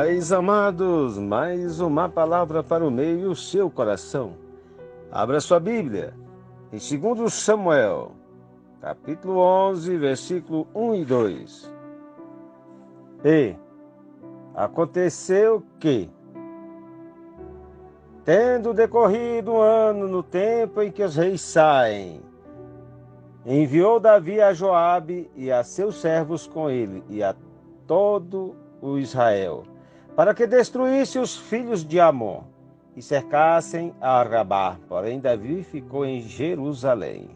Pais amados, mais uma palavra para o meio do seu coração. Abra sua Bíblia em 2 Samuel, capítulo 11, versículo 1 e 2. E aconteceu que, tendo decorrido um ano no tempo em que os reis saem, enviou Davi a Joabe e a seus servos com ele e a todo o Israel, para que destruísse os filhos de Amon e cercassem a Arabá. Porém, Davi ficou em Jerusalém.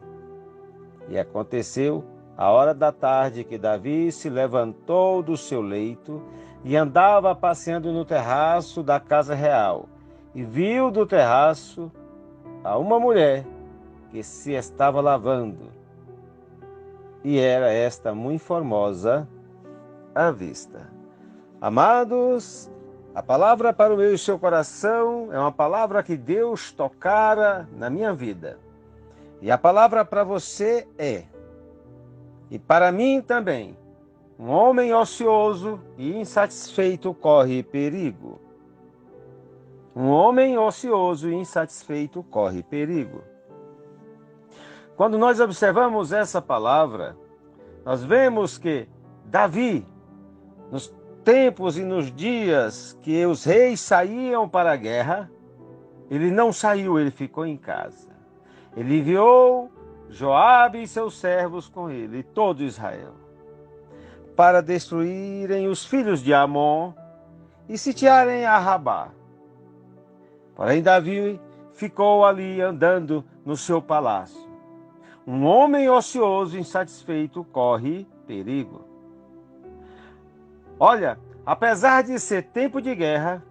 E aconteceu, à hora da tarde, que Davi se levantou do seu leito e andava passeando no terraço da casa real, e viu do terraço a uma mulher que se estava lavando, e era esta muito formosa à vista. Amados, a palavra para o meu e seu coração é uma palavra que Deus tocara na minha vida. E a palavra para você e para mim também, um homem ocioso e insatisfeito corre perigo. Um homem ocioso e insatisfeito corre perigo. Quando nós observamos essa palavra, nós vemos que Davi, nos tempos e nos dias que os reis saíam para a guerra, ele não saiu, ele ficou em casa. Ele enviou Joabe e seus servos com ele, e todo Israel, para destruírem os filhos de Amon e sitiarem a Rabá. Porém, Davi ficou ali andando no seu palácio. Um homem ocioso e insatisfeito corre perigo. Olha, apesar de ser tempo de guerra,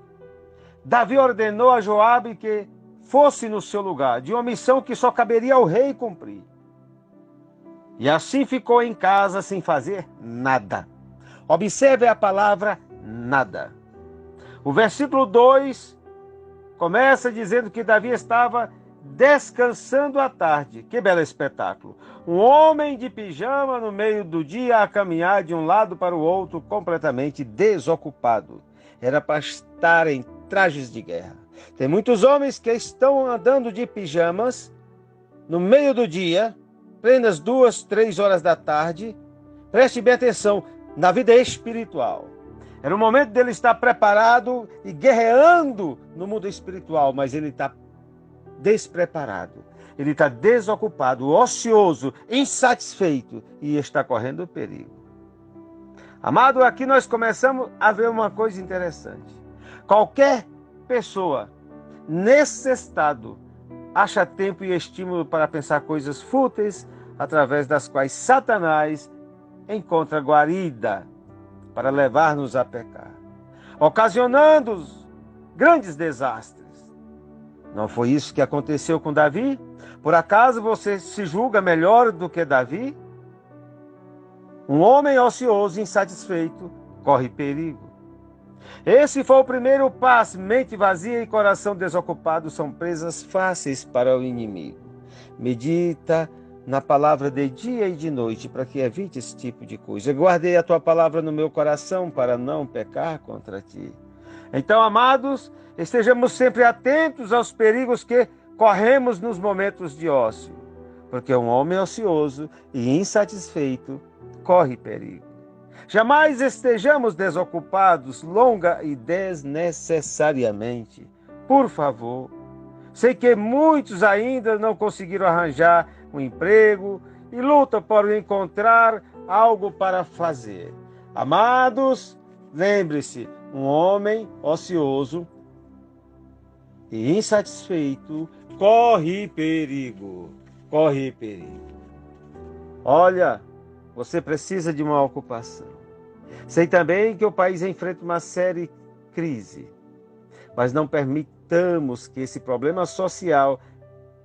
Davi ordenou a Joabe que fosse no seu lugar, de uma missão que só caberia ao rei cumprir. E assim ficou em casa sem fazer nada. Observe a palavra nada. O versículo 2 começa dizendo que Davi estava descansando à tarde. Que belo espetáculo! Um homem de pijama no meio do dia a caminhar de um lado para o outro, completamente desocupado. Era para estar em trajes de guerra. Tem muitos homens que estão andando de pijamas no meio do dia, plenas 2, 3 horas da tarde. Preste bem atenção na vida espiritual. Era o momento dele estar preparado e guerreando no mundo espiritual, mas ele está despreparado. Ele está desocupado, ocioso, insatisfeito e está correndo perigo. Amado, aqui nós começamos a ver uma coisa interessante. Qualquer pessoa nesse estado acha tempo e estímulo para pensar coisas fúteis, através das quais Satanás encontra guarida para levar-nos a pecar, ocasionando grandes desastres. Não foi isso que aconteceu com Davi? Por acaso você se julga melhor do que Davi? Um homem ocioso e insatisfeito corre perigo. Esse foi o primeiro passo. Mente vazia e coração desocupado são presas fáceis para o inimigo. Medita na palavra de dia e de noite para que evite esse tipo de coisa. Eu guardei a tua palavra no meu coração para não pecar contra ti. Então, amados, estejamos sempre atentos aos perigos que corremos nos momentos de ócio, porque um homem ocioso e insatisfeito corre perigo. Jamais estejamos desocupados longa e desnecessariamente. Por favor. Sei que muitos ainda não conseguiram arranjar um emprego e lutam por encontrar algo para fazer. Amados, lembre-se, um homem ocioso e insatisfeito corre perigo. Corre perigo. Olha, você precisa de uma ocupação. Sei também que o país enfrenta uma séria crise, mas não permitamos que esse problema social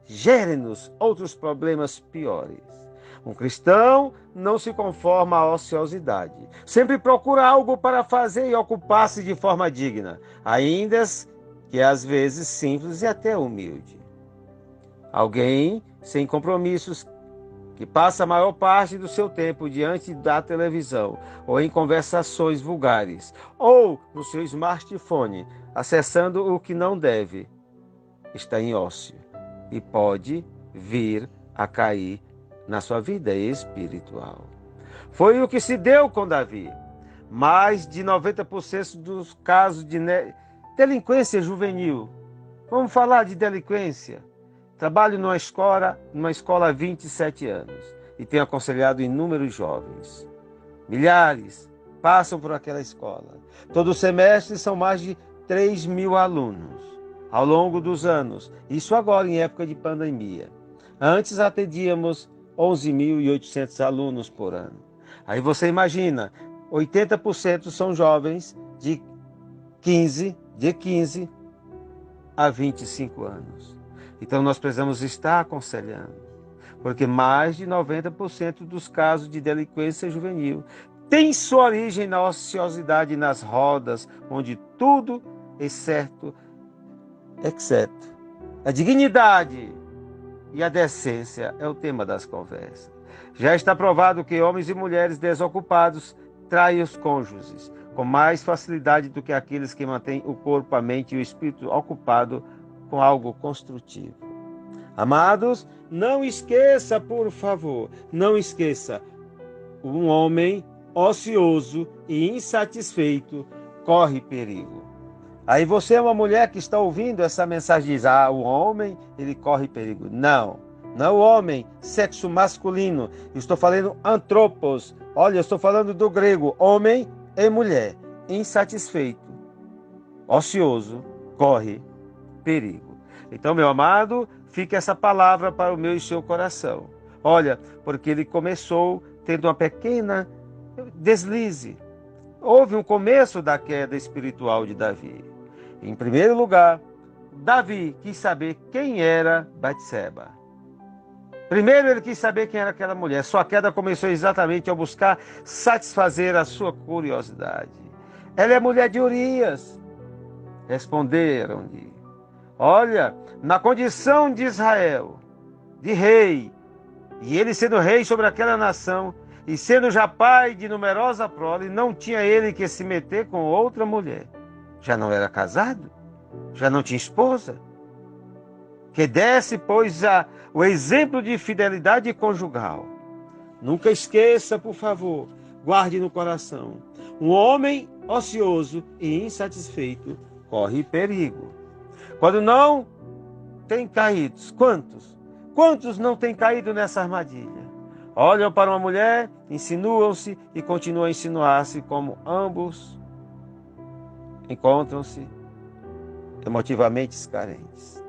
gere-nos outros problemas piores. Um cristão não se conforma à ociosidade. Sempre procura algo para fazer e ocupar-se de forma digna, ainda que às vezes simples e até humilde. Alguém sem compromissos que passa a maior parte do seu tempo diante da televisão, ou em conversações vulgares, ou no seu smartphone, acessando o que não deve, está em ócio e pode vir a cair na sua vida espiritual. Foi o que se deu com Davi. Mais de 90% dos casos de delinquência juvenil. Vamos falar de delinquência. Trabalho numa escola há 27 anos e tenho aconselhado inúmeros jovens. Milhares passam por aquela escola. Todo semestre são mais de 3.000 alunos ao longo dos anos. Isso agora em época de pandemia. Antes atendíamos 11.800 alunos por ano. Aí você imagina, 80% são jovens de 15 a 25 anos. Então nós precisamos estar aconselhando, porque mais de 90% dos casos de delinquência juvenil tem sua origem na ociosidade, nas rodas, onde tudo é certo, exceto a dignidade e a decência é o tema das conversas. Já está provado que homens e mulheres desocupados traem os cônjuges com mais facilidade do que aqueles que mantêm o corpo, a mente e o espírito ocupado com algo construtivo. Amados, não esqueça, por favor, não esqueça, um homem ocioso e insatisfeito corre perigo. Aí você é uma mulher que está ouvindo essa mensagem e diz, o homem, ele corre perigo. Não o homem, sexo masculino. Eu estou falando antropos. Olha, eu estou falando do grego, homem e mulher. Insatisfeito, ocioso, corre perigo. Então, meu amado, fica essa palavra para o meu e seu coração. Olha, porque ele começou tendo uma pequena deslize. Houve um começo da queda espiritual de Davi. Em primeiro lugar, Davi quis saber quem era Batseba. Primeiro ele quis saber quem era aquela mulher. Sua queda começou exatamente ao buscar satisfazer a sua curiosidade. Ela é mulher de Urias. Responderam-lhe. Olha, na condição de Israel, de rei, e ele sendo rei sobre aquela nação, e sendo já pai de numerosa prole, não tinha ele que se meter com outra mulher. Já não era casado? Já não tinha esposa? Que desse, pois, o exemplo de fidelidade conjugal. Nunca esqueça, por favor, guarde no coração. Um homem ocioso e insatisfeito corre perigo. Quando não tem caído, quantos não têm caído nessa armadilha? Olham para uma mulher, insinuam-se e continuam a insinuar-se, como ambos encontram-se emotivamente carentes.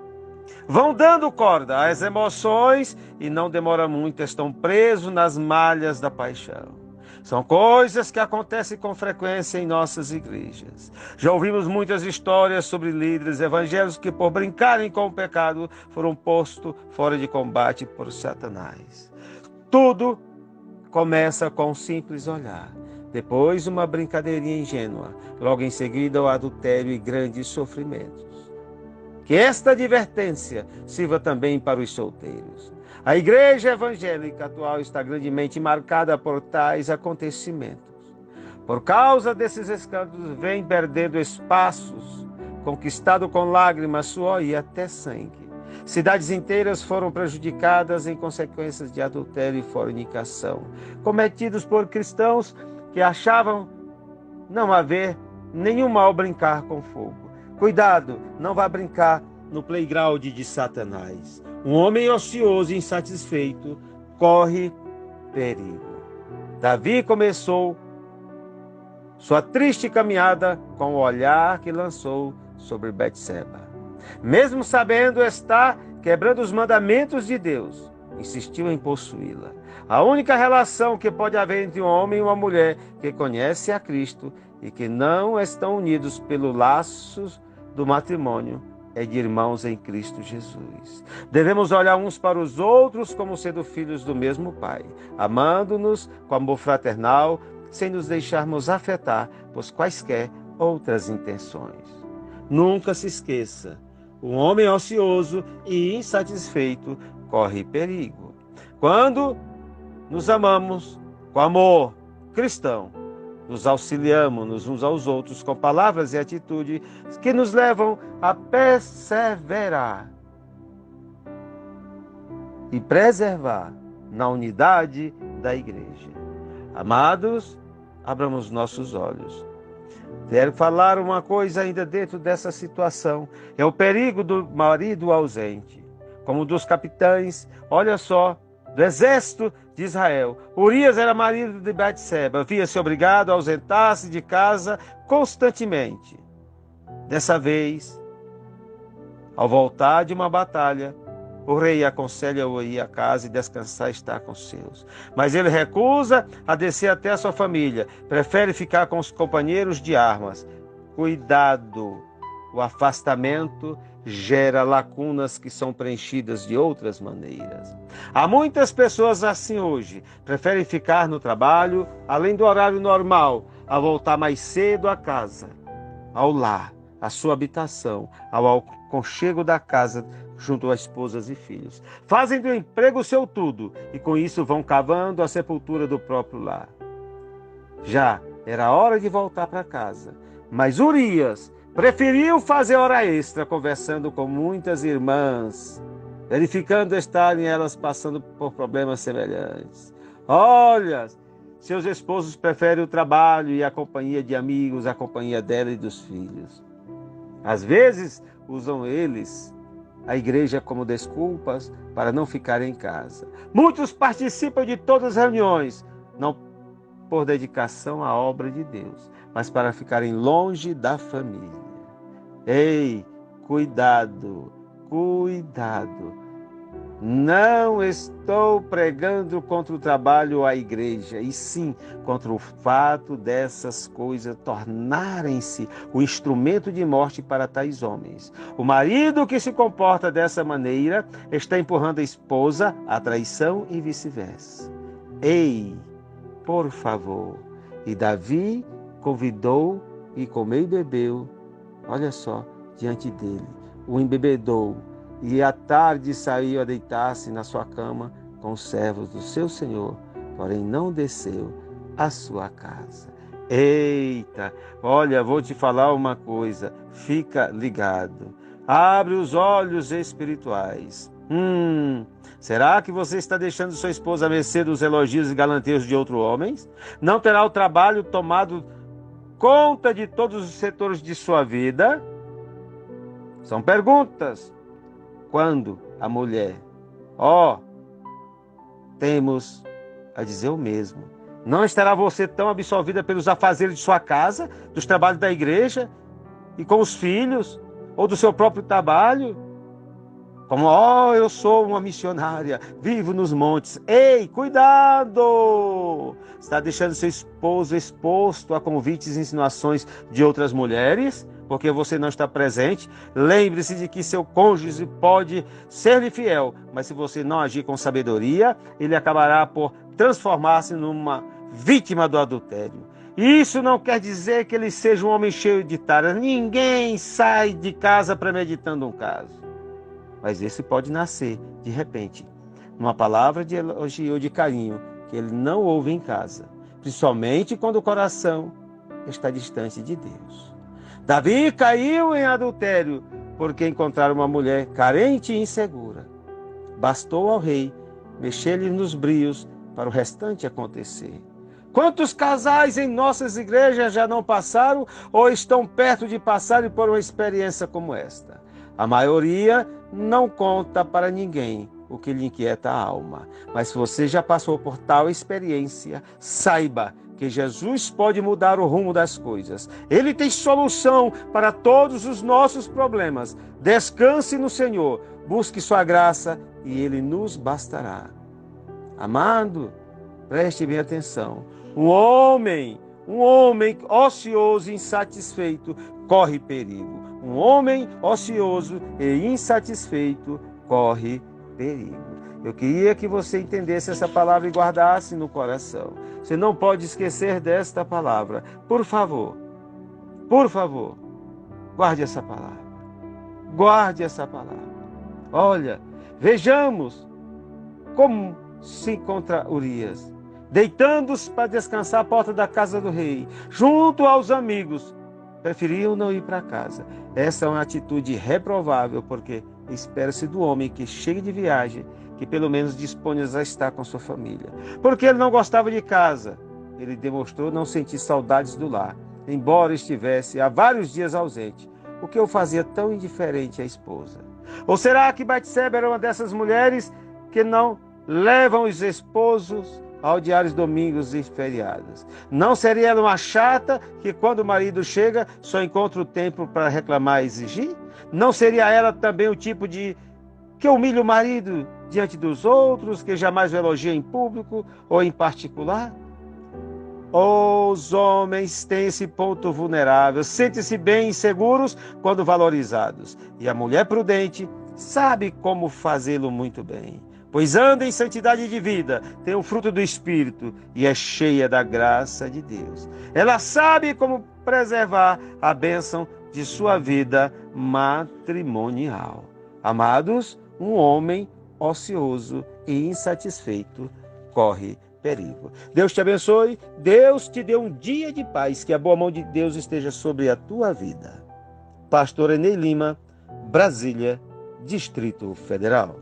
Vão dando corda às emoções e não demora muito, estão presos nas malhas da paixão. São coisas que acontecem com frequência em nossas igrejas. Já ouvimos muitas histórias sobre líderes evangélicos que, por brincarem com o pecado, foram postos fora de combate por Satanás. Tudo começa com um simples olhar. Depois, uma brincadeirinha ingênua. Logo em seguida, o adultério e grandes sofrimentos. Que esta advertência sirva também para os solteiros. A igreja evangélica atual está grandemente marcada por tais acontecimentos. Por causa desses escândalos, vem perdendo espaços, conquistado com lágrimas, suor e até sangue. Cidades inteiras foram prejudicadas em consequências de adultério e fornicação, cometidos por cristãos que achavam não haver nenhum mal brincar com fogo. Cuidado, não vá brincar no playground de Satanás. Um homem ocioso e insatisfeito corre perigo. Davi começou sua triste caminhada com o olhar que lançou sobre Batseba. Mesmo sabendo estar quebrando os mandamentos de Deus, insistiu em possuí-la. A única relação que pode haver entre um homem e uma mulher que conhece a Cristo e que não estão unidos pelo laço do matrimônio é de irmãos em Cristo Jesus. Devemos olhar uns para os outros como sendo filhos do mesmo Pai, amando-nos com amor fraternal, sem nos deixarmos afetar por quaisquer outras intenções. Nunca se esqueça, um homem ocioso e insatisfeito corre perigo. Quando nos amamos com amor cristão, nos auxiliamos uns aos outros com palavras e atitudes que nos levam a perseverar e preservar na unidade da igreja. Amados, abramos nossos olhos. Quero falar uma coisa ainda dentro dessa situação. É o perigo do marido ausente. Como dos capitães, olha só, do exército de Israel. Urias era marido de Batseba, via-se obrigado a ausentar-se de casa constantemente. Dessa vez, ao voltar de uma batalha, o rei aconselha-o a ir à casa e descansar e estar com os seus. Mas ele recusa a descer até a sua família, prefere ficar com os companheiros de armas. Cuidado, o afastamento gera lacunas que são preenchidas de outras maneiras. Há muitas pessoas assim hoje, preferem ficar no trabalho, além do horário normal, a voltar mais cedo à casa, ao lar, à sua habitação, ao aconchego da casa, junto a esposas e filhos. Fazem do emprego o seu tudo, e com isso vão cavando a sepultura do próprio lar. Já era hora de voltar para casa, mas Urias preferiu fazer hora extra, conversando com muitas irmãs, verificando estarem elas passando por problemas semelhantes. Olha, seus esposos preferem o trabalho e a companhia de amigos, a companhia dela e dos filhos. Às vezes, usam eles a igreja como desculpas para não ficar em casa. Muitos participam de todas as reuniões, não por dedicação à obra de Deus, mas para ficarem longe da família. Ei, cuidado, cuidado. Não estou pregando contra o trabalho ou a igreja, e sim contra o fato dessas coisas tornarem-se o instrumento de morte para tais homens. O marido que se comporta dessa maneira está empurrando a esposa à traição e vice-versa. Ei, por favor. E Davi convidou e comeu e bebeu, olha só, diante dele, o embebedou. E à tarde saiu a deitar-se na sua cama com os servos do seu senhor, porém não desceu à sua casa. Eita, olha, vou te falar uma coisa, fica ligado. Abre os olhos espirituais. Será que você está deixando sua esposa à mercê dos elogios e galanteios de outros homens? Não terá o trabalho tomado conta de todos os setores de sua vida? São perguntas. Quando a mulher, temos a dizer o mesmo. Não estará você tão absorvida pelos afazeres de sua casa, dos trabalhos da igreja, e com os filhos, ou do seu próprio trabalho? Como, eu sou uma missionária, vivo nos montes. Ei, cuidado! Está deixando seu esposo exposto a convites e insinuações de outras mulheres? Porque você não está presente. Lembre-se de que seu cônjuge pode ser-lhe fiel, mas se você não agir com sabedoria, ele acabará por transformar-se numa vítima do adultério. Isso não quer dizer que ele seja um homem cheio de taras. Ninguém sai de casa premeditando um caso. Mas esse pode nascer, de repente, numa palavra de elogio ou de carinho que ele não ouve em casa, principalmente quando o coração está distante de Deus. Davi caiu em adultério porque encontraram uma mulher carente e insegura. Bastou ao rei mexer-lhe nos brios para o restante acontecer. Quantos casais em nossas igrejas já não passaram ou estão perto de passarem por uma experiência como esta? A maioria não conta para ninguém o que lhe inquieta a alma. Mas se você já passou por tal experiência, saiba que Jesus pode mudar o rumo das coisas. Ele tem solução para todos os nossos problemas. Descanse no Senhor, busque sua graça e Ele nos bastará. Amado, preste bem atenção. Um homem ocioso e insatisfeito corre perigo. Um homem ocioso e insatisfeito corre perigo. Eu queria que você entendesse essa palavra e guardasse no coração. Você não pode esquecer desta palavra. Por favor, guarde essa palavra. Guarde essa palavra. Olha, vejamos como se contra Urias, deitando-se para descansar à porta da casa do rei, junto aos amigos, preferiam não ir para casa. Essa é uma atitude reprovável, porque espera-se do homem que chegue de viagem, que pelo menos disponha a estar com sua família. Porque ele não gostava de casa, ele demonstrou não sentir saudades do lar, embora estivesse há vários dias ausente, o que o fazia tão indiferente à esposa. Ou será que Batseba era uma dessas mulheres que não levam os esposos ao odiar os domingos e feriados? Não seria ela uma chata que, quando o marido chega, só encontra o tempo para reclamar e exigir? Não seria ela também o tipo de que humilha o marido diante dos outros, que jamais o elogia em público ou em particular? Os homens têm esse ponto vulnerável, sentem-se bem inseguros quando valorizados. E a mulher prudente sabe como fazê-lo muito bem, pois anda em santidade de vida, tem o fruto do Espírito e é cheia da graça de Deus. Ela sabe como preservar a bênção de sua vida matrimonial. Amados, um homem ocioso e insatisfeito corre perigo. Deus te abençoe, Deus te dê um dia de paz, que a boa mão de Deus esteja sobre a tua vida. Pastor Enei Lima, Brasília, Distrito Federal.